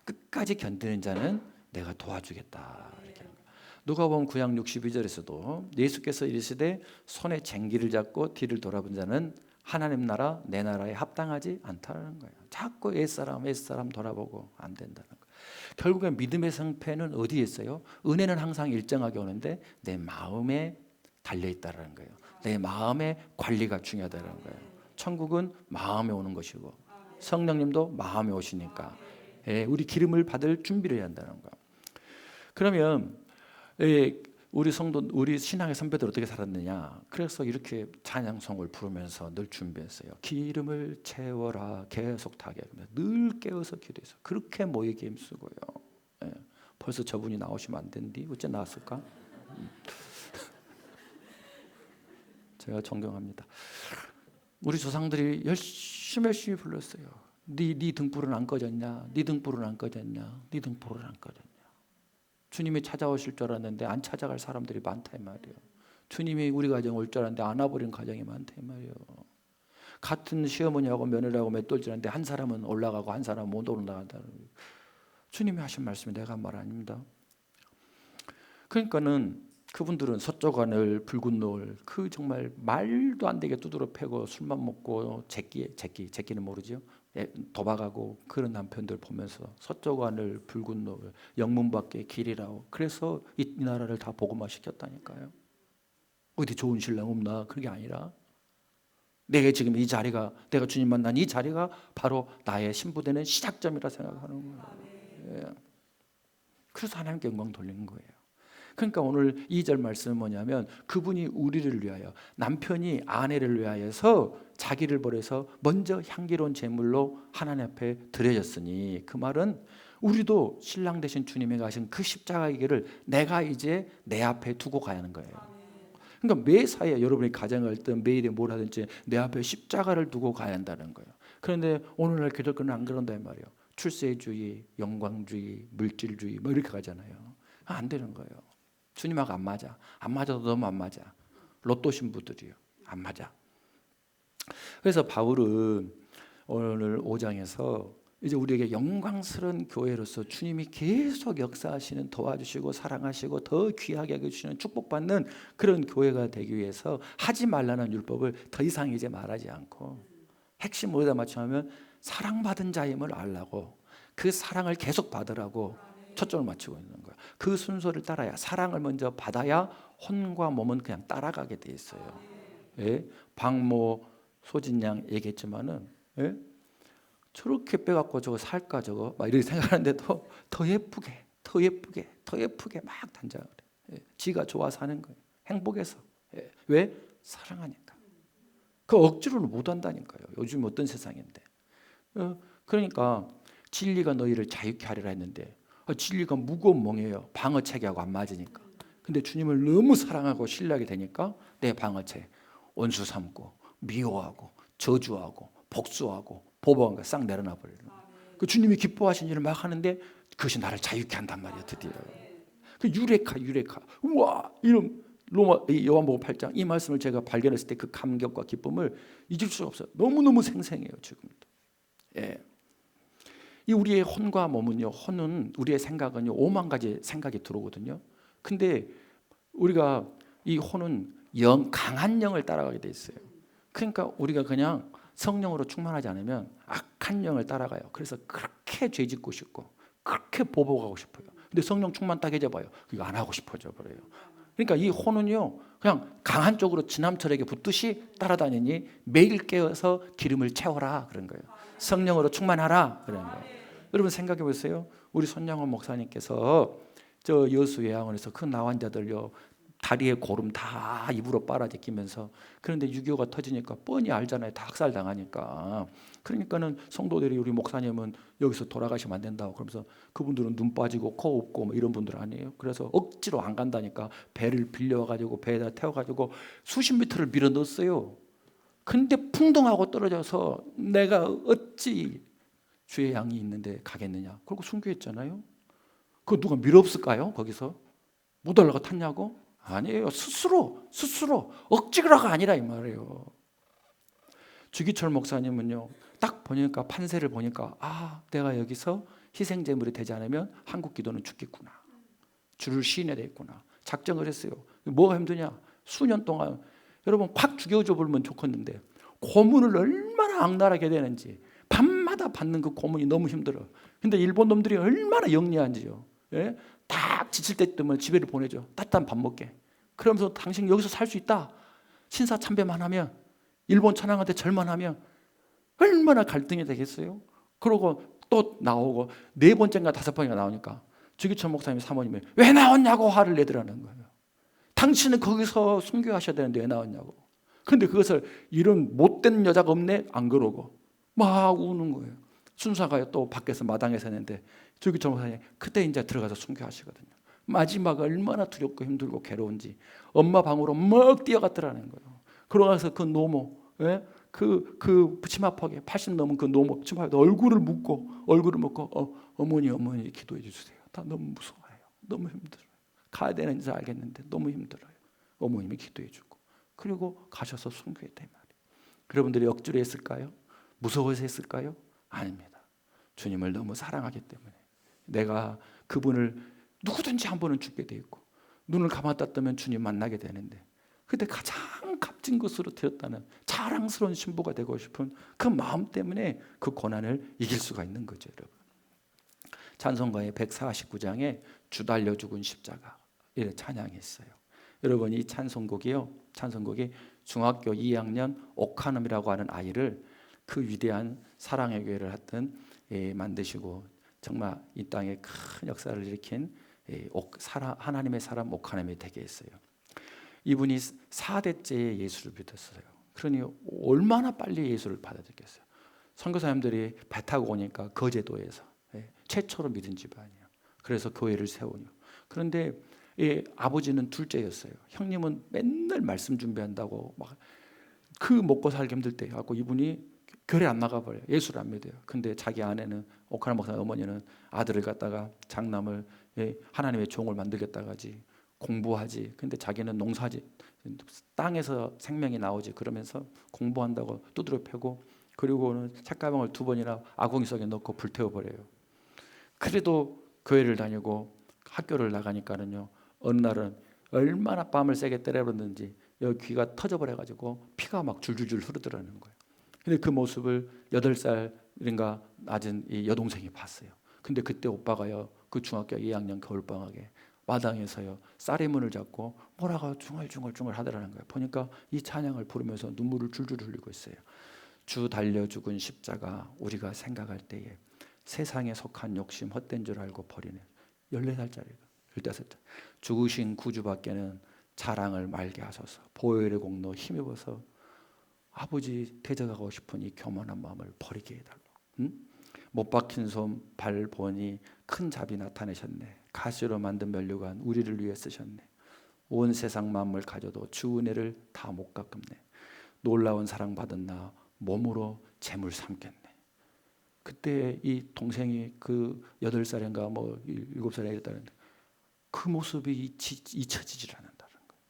끝까지 견디는 자는 내가 도와주겠다. 이렇게 하는 거예요. 누가복음 9장 62절에서도 예수께서 이르시되 손에 쟁기를 잡고 뒤를 돌아본 자는 하나님 나라 내 나라에 합당하지 않다는 거예요. 자꾸 옛사람 돌아보고 안 된다는 거예요. 결국엔 믿음의 성패는 어디에 있어요? 은혜는 항상 일정하게 오는데 내 마음에 달려있다는 거예요. 내 마음의 관리가 중요하다는 거예요. 천국은 마음에 오는 것이고 성령님도 마음에 오시니까 우리 기름을 받을 준비를 해야 한다는 거예요. 그러면 우리 성도, 우리 신앙의 선배들 어떻게 살았느냐? 그래서 이렇게 찬양송을 부르면서 늘 준비했어요. 기름을 채워라 계속 타게 늘 깨어서 기도해서 그렇게 모이기 힘쓰고요. 벌써 저분이 나오시면 안 된디 어째 나왔을까? 제가 존경합니다. 우리 조상들이 열심히 불렀어요. 네 등불은 안 꺼졌냐? 네 등불은 안 꺼졌냐? 네 등불은 안 꺼졌냐? 주님이 찾아오실 줄 알았는데 안 찾아갈 사람들이 많다 이 말이에요. 주님이 우리 가정 올 줄 알았는데 안 와버린 가정이 많다 이 말이에요. 같은 시어머니하고 며느리하고 맷돌질하는데 한 사람은 올라가고 한 사람은 못 올라간다는 거예요. 주님이 하신 말씀이 내가 한 말 아닙니다. 그러니까는 그분들은 서쪽 하늘 붉은 노을 그 정말 말도 안 되게 두드러 패고 술만 먹고 제끼는 모르죠. 도박하고 그런 남편들 보면서 서쪽 하늘 붉은 노을 영문 밖에 길이라고 그래서 이 나라를 다 복음화 시켰다니까요. 어디 좋은 신랑 없나? 그게 아니라 내가 지금 이 자리가 내가 주님 만난 이 자리가 바로 나의 신부되는 시작점이라 생각하는 거예요. 그래서 하나님께 영광 돌리는 거예요. 그러니까 오늘 2절 말씀은 뭐냐면 그분이 우리를 위하여 남편이 아내를 위하여서 자기를 버려서 먼저 향기로운 제물로 하나님 앞에 드려졌으니 그 말은 우리도 신랑 되신 주님이 가신 그 십자가의 길을 내가 이제 내 앞에 두고 가야 하는 거예요. 그러니까 매사에 여러분이 가정을 하든 매일에 뭘 하든지 내 앞에 십자가를 두고 가야 한다는 거예요. 그런데 오늘날 기독교는 안 그런다 이 말이에요. 출세주의, 영광주의, 물질주의 뭐 이렇게 가잖아요. 안 되는 거예요. 주님하고 안 맞아. 안 맞아도 너무 안 맞아. 로또 신부들이요. 안 맞아. 그래서 바울은 오늘 5장에서 이제 우리에게 영광스러운 교회로서 주님이 계속 역사하시는 도와주시고 사랑하시고 더 귀하게 해주시는 축복받는 그런 교회가 되기 위해서 하지 말라는 율법을 더 이상 이제 말하지 않고 핵심 뭐에다 맞추냐면 사랑받은 자임을 알라고 그 사랑을 계속 받으라고 초점을 맞추고 있는 거예요. 그 순서를 따라야 사랑을 먼저 받아야 혼과 몸은 그냥 따라가게 돼 있어요. 예? 박모 소진양 얘기했지만은 예? 저렇게 빼갖고 저거 살까 저거 막 이렇게 생각하는데도 더 예쁘게 막 단장을 해. 예? 지가 좋아서 하는 거예요. 행복해서. 예? 왜? 사랑하니까. 그 억지로는 못 한다니까요. 요즘 어떤 세상인데. 그러니까 진리가 너희를 자유케 하리라 했는데 진리가 무거운 멍이에요. 방어체계하고 안 맞으니까. 근데 주님을 너무 사랑하고 신뢰하게 되니까 내 방어체 원수 삼고 미워하고 저주하고 복수하고 보복한 거 싹 내려놔 버리는 거예요. 그 주님이 기뻐하신 일을 막 하는데 그것이 나를 자유케 한단 말이에요. 드디어. 그 유레카. 우와 이런 요한복음 8장 이 말씀을 제가 발견했을 때 그 감격과 기쁨을 잊을 수가 없어요. 너무너무 생생해요. 지금도. 예. 이 우리의 혼과 몸은요. 혼은 우리의 생각은요. 5만 가지 생각이 들어오거든요. 근데 우리가 이 혼은 강한 영을 따라가게 돼 있어요. 그러니까 우리가 그냥 성령으로 충만하지 않으면 악한 영을 따라가요. 그래서 그렇게 죄짓고 싶고 그렇게 보복하고 싶어요. 근데 성령 충만 딱 해줘봐요. 이거 안 하고 싶어져 버려요. 그러니까 이 혼은요. 그냥 강한 쪽으로 지남철에게 붙듯이 따라다니니 매일 깨어서 기름을 채워라 그런 거예요. 성령으로 충만하라 그런 거예요. 여러분 생각해 보세요. 우리 손양원 목사님께서 저 여수 예양원에서 그 나환자들요 다리에 고름 다 입으로 빨아제끼면서. 그런데 6.25가 터지니까 뻔히 알잖아요. 다 학살당하니까. 그러니까는 성도들이 우리 목사님은 여기서 돌아가시면 안 된다고 그러면서, 그분들은 눈 빠지고 코 없고 뭐 이런 분들 아니에요. 그래서 억지로 안 간다니까 배를 빌려가지고 배에다 태워가지고 수십 미터를 밀어 넣었어요. 근데 풍덩하고 떨어져서 내가 어찌 주의 양이 있는데 가겠느냐. 그리고 순교했잖아요. 그거 누가 밀었을까요? 거기서 못 올라가 탔냐고? 아니에요. 스스로 억지로가 아니라 이 말이에요. 주기철 목사님은요, 딱 보니까 판세를 보니까 내가 여기서 희생제물이 되지 않으면 한국 기도는 죽겠구나. 주를 시인해야 되겠구나. 작정을 했어요. 뭐가 힘드냐? 수년 동안 여러분 팍 죽여줘 보면 좋겠는데 고문을 얼마나 악랄하게 되는지, 밤마다 받는 그 고문이 너무 힘들어. 근데 일본 놈들이 얼마나 영리한지요. 예? 딱 지칠 때 되면 집에를 보내줘. 따뜻한 밥 먹게. 그러면서 당신 여기서 살 수 있다. 신사참배만 하면, 일본 천황한테 절만 하면 얼마나 갈등이 되겠어요. 그러고 또 나오고 4번째인가 5번인가 나오니까 주기철 목사님 사모님이 왜 나왔냐고 화를 내더라는 거예요. 당신은 거기서 순교하셔야 되는데 왜 나왔냐고. 근데 그것을 이런 못된 여자가 없네? 안 그러고 막 우는 거예요. 순사가 또 밖에서 마당에서 했는데 주기철 목사님 그때 이제 들어가서 순교하시거든요. 마지막 얼마나 두렵고 힘들고 괴로운지 엄마 방으로 막 뛰어갔더라는 거예요. 그러고서 그 노모, 예? 그 치마폭에 80 넘은 그 노모 치마에 얼굴을 묶고 어머니 기도해 주세요. 다 너무 무서워요. 너무 힘들어요. 가야 되는 줄 알겠는데 너무 힘들어요. 어머님이 기도해 주고 그리고 가셔서 순교했단 말이에요. 여러분들이 억지로 했을까요? 무서워서 했을까요? 아닙니다. 주님을 너무 사랑하기 때문에 내가 그분을 누구든지 한 번은 죽게 돼 있고 눈을 감았다 뜨면 주님 만나게 되는데 그때 가장 값진 것으로 되었다는 자랑스러운 신부가 되고 싶은 그 마음 때문에 그 고난을 이길 수가 있는 거죠, 여러분. 찬송가의 149장에 주 달려 죽은 십자가 이렇게 찬양이 있어요. 여러분 이 찬송곡이 중학교 2학년 옥하눔이라고 하는 아이를 그 위대한 사랑의 교회를 하여튼 만드시고 정말 이 땅에 큰 역사를 일으킨 하나님의 사람 옥하눔이 되게 했어요. 이분이 4대째의 예수를 믿었어요. 그러니 얼마나 빨리 예수를 받아들였겠어요. 선교사님들이 배 타고 오니까 거제도에서 최초로 믿은 집안이에요. 그래서 교회를 세우냐. 그런데 아버지는 둘째였어요. 형님은 맨날 말씀 준비한다고 막 그 먹고 살기 힘들 때 갖고 이분이 교회 안 나가버려요. 예수를 안 믿어요. 근데 자기 아내는 옥하나 목사 어머니는 아들을 갖다가 장남을 하나님의 종을 만들겠다가지 공부하지. 근데 자기는 농사지 땅에서 생명이 나오지 그러면서 공부한다고 두드려 패고 그리고는 책가방을 2번이나 아궁이 속에 넣고 불태워버려요. 그래도 교회를 다니고 학교를 나가니까는요 어느 날은 얼마나 뺨을 세게 때려봤는지 여기 귀가 터져버려가지고 피가 막 줄줄줄 흐르더라는 거예요. 근데 그 모습을 8살인가 낮은 이 여동생이 봤어요. 근데 그때 오빠가요 그 중학교 2학년 겨울방학에 마당에서요 쌀의 문을 잡고 뭐라고 중얼중얼 하더라는 거예요. 보니까 이 찬양을 부르면서 눈물을 줄줄 흘리고 있어요. 주 달려 죽은 십자가 우리가 생각할 때에 세상에 속한 욕심 헛된 줄 알고 버리는 14살짜리가 15살 죽으신 구주밖에는 자랑을 말게 하소서 보혈의 공로 힘입어서 아버지 대적하고 싶은 이 교만한 마음을 버리게 해달라고. 못 박힌 솜 발 보니 큰 자비 나타내셨네. 가시로 만든 면류관 우리를 위해 쓰셨네. 온 세상 마음을 가져도 주 은혜를 다 못 갚네. 놀라운 사랑받은 나 몸으로 재물 삼겠네. 그때 이 동생이 그 8살인가 뭐 7살에 이랬다는데 그 모습이 잊혀지질 않는다는 거예요.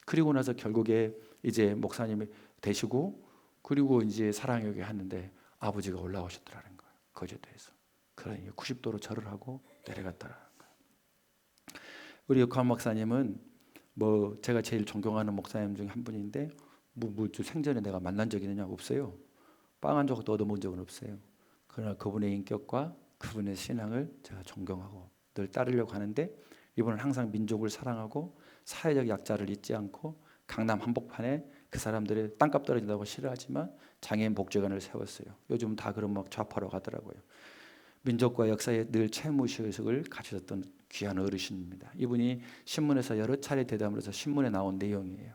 그리고 나서 결국에 이제 목사님이 되시고 그리고 이제 사랑의 교회 하는데 아버지가 올라오셨더라는 거예요. 거제도에서. 그러니 90도로 절을 하고 내려갔다라는 거예요. 우리 관 목사님은 뭐 제가 제일 존경하는 목사님 중에 한 분인데 뭐 생전에 내가 만난 적이 있느냐 없어요. 빵 한 조각도 얻어본 적은 없어요. 그러나 그분의 인격과 그분의 신앙을 제가 존경하고 늘 따르려고 하는데 이분은 항상 민족을 사랑하고 사회적 약자를 잊지 않고 강남 한복판에 그 사람들이 땅값 떨어진다고 싫어하지만 장애인 복지관을 세웠어요. 요즘 다 그런 막 좌파로 가더라고요. 민족과 역사에 늘 채무의식을 가지셨던 귀한 어르신입니다. 이분이 신문에서 여러 차례 대담을 해서 신문에 나온 내용이에요.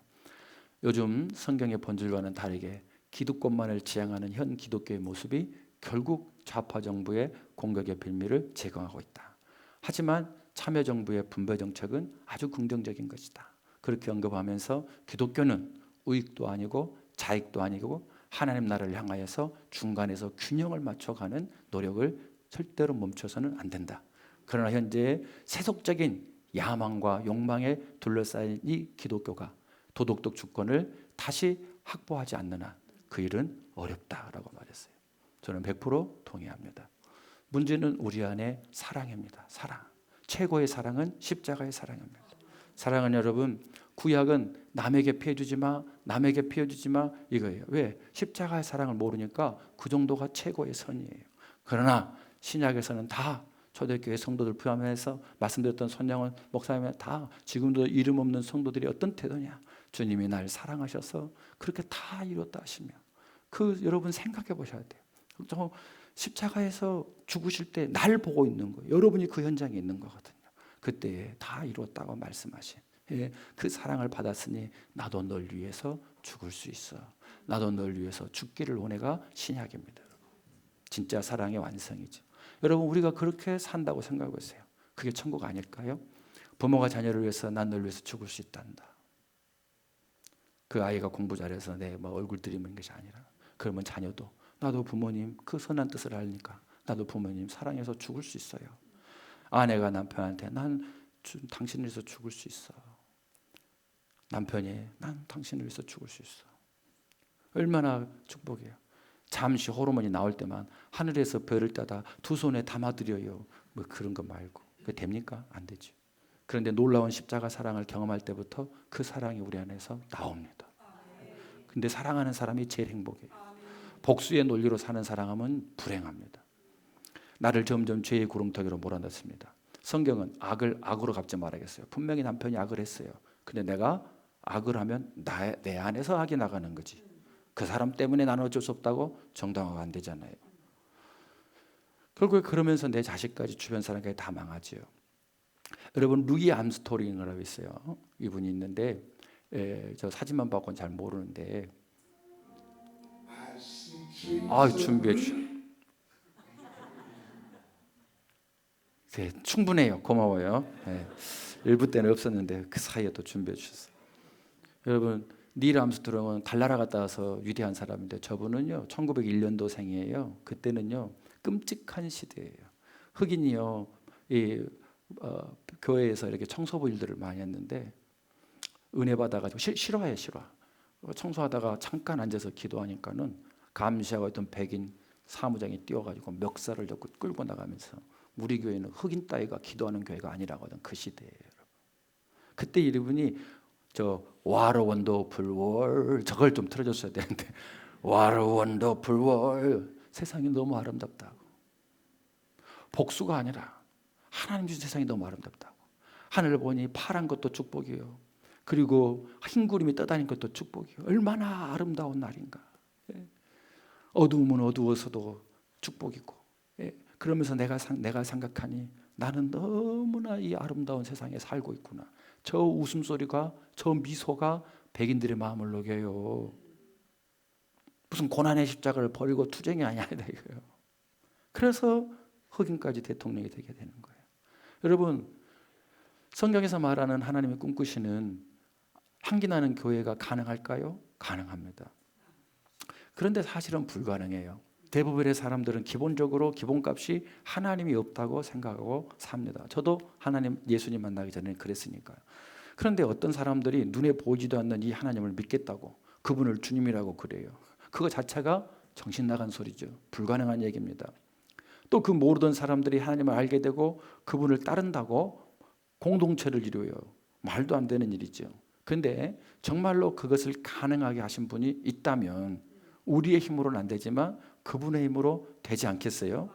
요즘 성경의 본질과는 다르게 기득권만을 지향하는 현 기독교의 모습이 결국 좌파 정부의 공격의 빌미를 제공하고 있다. 하지만 참여정부의 분배 정책은 아주 긍정적인 것이다. 그렇게 언급하면서 기독교는 우익도 아니고 자익도 아니고 하나님 나라를 향하여서 중간에서 균형을 맞춰가는 노력을 절대로 멈춰서는 안 된다. 그러나 현재 세속적인 야망과 욕망에 둘러싸인 이 기독교가 도덕적 주권을 다시 확보하지 않는 한 그 일은 어렵다라고 말했어요. 저는 100% 동의합니다. 문제는 우리 안에 사랑입니다. 사랑. 최고의 사랑은 십자가의 사랑입니다. 사랑은 여러분, 구약은 남에게 피해 주지 마, 남에게 피해 주지 마 이거예요. 왜? 십자가의 사랑을 모르니까 그 정도가 최고의 선이에요. 그러나 신약에서는 다 초대교회 성도들 포함해서 말씀드렸던 손양원 목사님 다 지금도 이름 없는 성도들이 어떤 태도냐? 주님이 날 사랑하셔서 그렇게 다 이뤘다 하시며 그 여러분 생각해 보셔야 돼요. 저 십자가에서 죽으실 때 날 보고 있는 거예요. 여러분이 그 현장에 있는 거거든요. 그때 다 이뤘다고 말씀하신 그 사랑을 받았으니 나도 널 위해서 죽을 수 있어. 나도 널 위해서 죽기를 원해가 신약입니다. 진짜 사랑의 완성이죠. 여러분 우리가 그렇게 산다고 생각하고 있어요. 그게 천국 아닐까요? 부모가 자녀를 위해서 난 널 위해서 죽을 수 있단다. 그 아이가 공부 잘해서 내 얼굴 들이미는 것이 아니라 그러면 자녀도 나도 부모님 그 선한 뜻을 알니까 나도 부모님 사랑해서 죽을 수 있어요. 아내가 남편한테 난 당신을 위해서 죽을 수 있어. 남편이 난 당신을 위해서 죽을 수 있어. 얼마나 축복이에요. 잠시 호르몬이 나올 때만 하늘에서 별을 따다 두 손에 담아드려요. 뭐 그런 거 말고 그게 됩니까? 안 되죠. 그런데 놀라운 십자가 사랑을 경험할 때부터 그 사랑이 우리 안에서 나옵니다. 근데 사랑하는 사람이 제일 행복해요. 복수의 논리로 사는 사랑하면 불행합니다. 나를 점점 죄의 구렁텅이로 몰아넣습니다. 성경은 악을 악으로 갚지 말아야겠어요. 분명히 남편이 악을 했어요. 근데 내가 악을 하면 내 안에서 악이 나가는 거지. 그 사람 때문에 나는 어쩔 수 없다고 정당화가 안 되잖아요. 결국에 그러면서 내 자식까지 주변 사람까지 다 망하죠. 여러분 루이 암스토링이라고 있어요. 이분이 있는데 저 사진만 봤고는 잘 모르는데 준비해 주셔. 네, 충분해요. 고마워요. 네, 일부 때는 없었는데 그 사이에 또 준비해 주셨어요. 여러분 닐 암스트롱은 달나라 갔다 와서 위대한 사람인데 저분은요 1901년도생이에요. 그때는요 끔찍한 시대예요. 흑인이요 교회에서 이렇게 청소부 일들을 많이 했는데 은혜 받아가지고 싫어해요. 청소하다가 잠깐 앉아서 기도하니까는 감시하고 있던 백인 사무장이 뛰어가지고 멱살을 잡고 끌고 나가면서 우리 교회는 흑인 따위가 기도하는 교회가 아니라거든. 그 시대예요. 그때 이분이 저 What a wonderful world 저걸 좀 틀어줬어야 되는데 What a wonderful world 세상이 너무 아름답다고. 복수가 아니라 하나님 주신 세상이 너무 아름답다고. 하늘을 보니 파란 것도 축복이에요. 그리고 흰 구름이 떠다니는 것도 축복이에요. 얼마나 아름다운 날인가. 어두우면 어두워서도 축복이고. 그러면서 내가 생각하니 나는 너무나 이 아름다운 세상에 살고 있구나. 저 웃음소리가 저 미소가 백인들의 마음을 녹여요. 무슨 고난의 십자가를 버리고 투쟁이 아니야 이거예요. 그래서 흑인까지 대통령이 되게 되는 거예요. 여러분 성경에서 말하는 하나님이 꿈꾸시는 향기나는 교회가 가능할까요? 가능합니다. 그런데 사실은 불가능해요. 대부분의 사람들은 기본적으로 기본값이 하나님이 없다고 생각하고 삽니다. 저도 하나님 예수님 만나기 전에 그랬으니까요. 그런데 어떤 사람들이 눈에 보이지도 않는 이 하나님을 믿겠다고 그분을 주님이라고 그래요. 그거 자체가 정신 나간 소리죠. 불가능한 얘기입니다. 또 그 모르던 사람들이 하나님을 알게 되고 그분을 따른다고 공동체를 이루어요. 말도 안 되는 일이죠. 그런데 정말로 그것을 가능하게 하신 분이 있다면 우리의 힘으로는 안 되지만 그분의 힘으로 되지 않겠어요?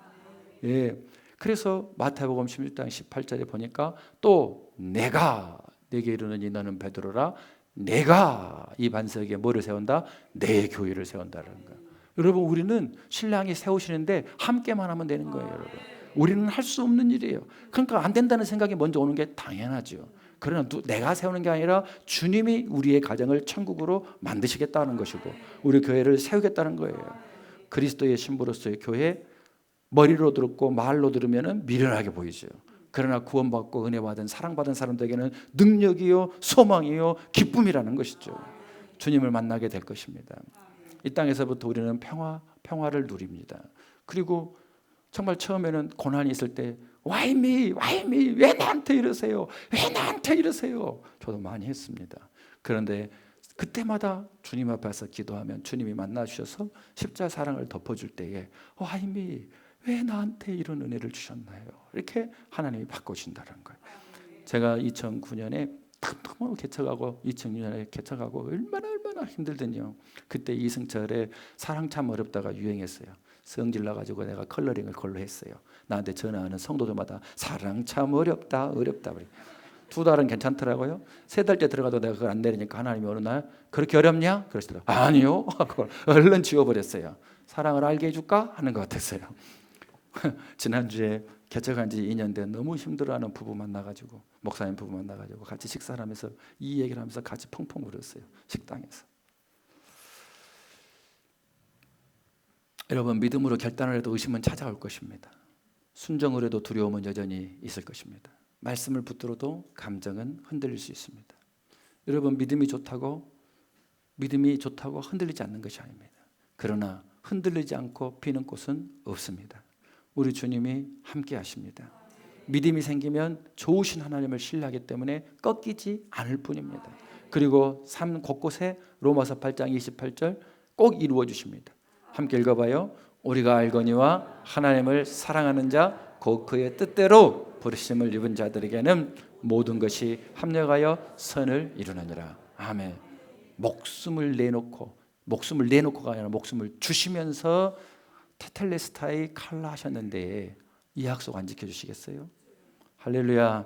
예. 그래서 마태복음 16장 18절에 보니까 또 내가 내게 이르노니 너는 베드로라 내가 이 반석에 뭐를 세운다? 내 교회를 세운다는 거예요. 여러분 우리는 신랑이 세우시는데 함께만 하면 되는 거예요. 여러분 우리는 할 수 없는 일이에요. 그러니까 안 된다는 생각이 먼저 오는 게 당연하죠. 그러나 내가 세우는 게 아니라 주님이 우리의 가정을 천국으로 만드시겠다는 것이고 우리 교회를 세우겠다는 거예요. 그리스도의 신부로서의 교회, 머리로 들었고 말로 들으면 미련하게 보이죠. 그러나 구원받고 은혜 받은 사랑받은 사람들에게는 능력이요 소망이요 기쁨이라는 것이죠. 주님을 만나게 될 것입니다. 이 땅에서부터 우리는 평화를 누립니다. 그리고 정말 처음에는 고난이 있을 때 Why me? Why me? 왜 나한테 이러세요? 왜 나한테 이러세요? 저도 많이 했습니다. 그런데 그때마다 주님 앞에서 기도하면 주님이 만나주셔서 십자가 사랑을 덮어줄 때에 Why me? 왜 나한테 이런 은혜를 주셨나요? 이렇게 하나님이 바꾸신다는 거예요. 제가 2009년에 너무 개척하고 2006년에 개척하고 얼마나 힘들더니요. 그때 이승철의 사랑 참 어렵다가 유행했어요. 성질 나가지고 내가 컬러링을 걸로 했어요. 나한테 전화하는 성도들마다 사랑 참 어렵다. 2달은 괜찮더라고요. 3달째 들어가도 내가 그걸 안 내리니까 하나님이 어느 날 그렇게 어렵냐? 그러시더라고요. 아니요. 하고 얼른 지워버렸어요. 사랑을 알게 해줄까? 하는 것 같았어요. 지난주에 개척한 지 2년 된 너무 힘들어하는 부부 만나가지고 목사님 부부 만나가지고 같이 식사를 하면서 이 얘기를 하면서 같이 펑펑 울었어요. 식당에서. 여러분 믿음으로 결단을 해도 의심은 찾아올 것입니다. 순종을 해도 두려움은 여전히 있을 것입니다. 말씀을 붙들어도 감정은 흔들릴 수 있습니다. 여러분 믿음이 좋다고 흔들리지 않는 것이 아닙니다. 그러나 흔들리지 않고 피는 꽃은 없습니다. 우리 주님이 함께 하십니다. 믿음이 생기면 좋으신 하나님을 신뢰하기 때문에 꺾이지 않을 뿐입니다. 그리고 삶 곳곳에 로마서 8장 28절 꼭 이루어 주십니다. 함께 읽어봐요. 우리가 알거니와 하나님을 사랑하는 자 곧 그의 뜻대로 부르심을 입은 자들에게는 모든 것이 합력하여 선을 이루느니라. 아멘. 목숨을 내놓고가 아니라 목숨을 주시면서 테텔레스타이 칼라 하셨는데 이 약속 안 지켜주시겠어요? 할렐루야.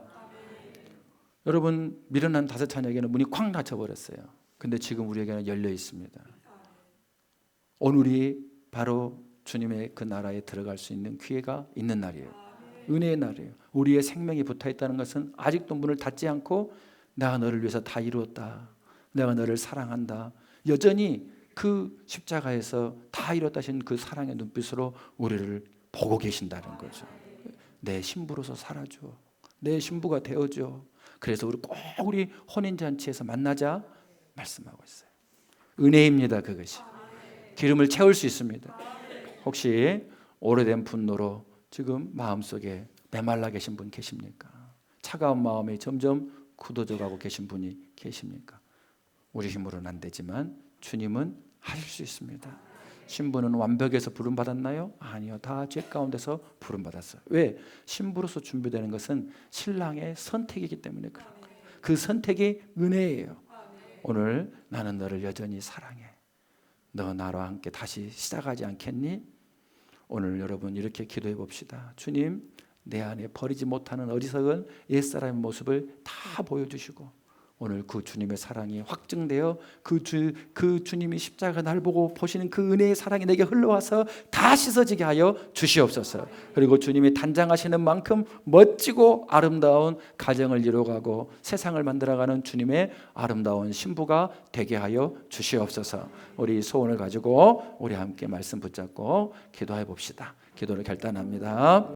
여러분 미련한 5 자녀에게는 문이 쾅 닫혀버렸어요. 근데 지금 우리에게는 열려 있습니다. 오늘이 바로 주님의 그 나라에 들어갈 수 있는 기회가 있는 날이에요. 은혜의 날이에요. 우리의 생명이 붙어있다는 것은 아직도 문을 닫지 않고 내가 너를 위해서 다 이루었다. 내가 너를 사랑한다. 여전히 그 십자가에서 다 이뤘다 하신 그 사랑의 눈빛으로 우리를 보고 계신다는 거죠. 내 신부로서 살아줘. 내 신부가 되어줘. 그래서 우리 혼인잔치에서 만나자 말씀하고 있어요. 은혜입니다. 그것이. 기름을 채울 수 있습니다. 혹시 오래된 분노로 지금 마음속에 메말라 계신 분 계십니까? 차가운 마음이 점점 굳어져 가고 계신 분이 계십니까? 우리 힘으로는 안 되지만 주님은 하실 수 있습니다. 신부는 완벽해서 부름받았나요? 아니요. 다 죄 가운데서 부름받았어요. 왜? 신부로서 준비되는 것은 신랑의 선택이기 때문에 그런 거예요. 그 선택이 은혜예요. 오늘 나는 너를 여전히 사랑해. 너 나와 함께 다시 시작하지 않겠니? 오늘 여러분 이렇게 기도해 봅시다. 주님, 내 안에 버리지 못하는 어리석은 옛사람의 모습을 다 보여주시고 오늘 그 주님의 사랑이 확증되어 그 주님이 십자가 날 보고 보시는 그 은혜의 사랑이 내게 흘러와서 다 씻어지게 하여 주시옵소서. 그리고 주님이 단장하시는 만큼 멋지고 아름다운 가정을 이루어가고 세상을 만들어가는 주님의 아름다운 신부가 되게 하여 주시옵소서. 우리 소원을 가지고 우리 함께 말씀 붙잡고 기도해 봅시다. 기도를 결단합니다.